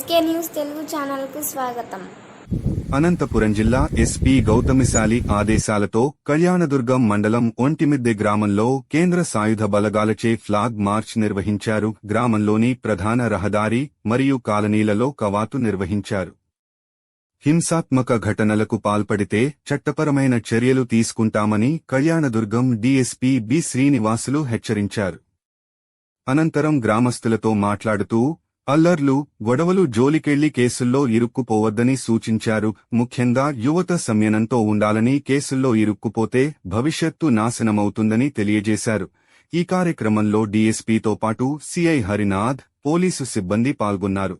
SK news Telugu ఛానల్కు స్వాగతం. అనంతపురం జిల్లా ఎస్పీ గౌతమిశాలి ఆదేశాలతో కళ్యాణదుర్గం మండలం ఒంటిమిద్దె గ్రామంలో కేంద్ర సాయుధ బలగాలచే ఫ్లాగ్ మార్చ్ నిర్వహించారు. గ్రామంలోని ప్రధాన రహదారి మరియు కాలనీలలో కవాతు నిర్వహించారు. హింసాత్మక ఘటనలకు పాల్పడితే చట్టపరమైన చర్యలు తీసుకుంటామని కళ్యాణదుర్గం డీఎస్పీ బి శ్రీనివాసులు హెచ్చరించారు. అనంతరం గ్రామస్తులతో మాట్లాడుతూ అల్లర్లు, గొడవలు జోలికెళ్లి కేసుల్లో ఇరుక్కుపోవద్దని సూచించారు. ముఖ్యంగా యువత సంయమనంతో ఉండాలని, కేసుల్లో ఇరుక్కుపోతే భవిష్యత్తు నాశనమవుతుందని తెలియజేశారు. ఈ కార్యక్రమంలో డీఎస్పీతో పాటు సిఐ హరినాథ్, పోలీసు సిబ్బంది పాల్గొన్నారు.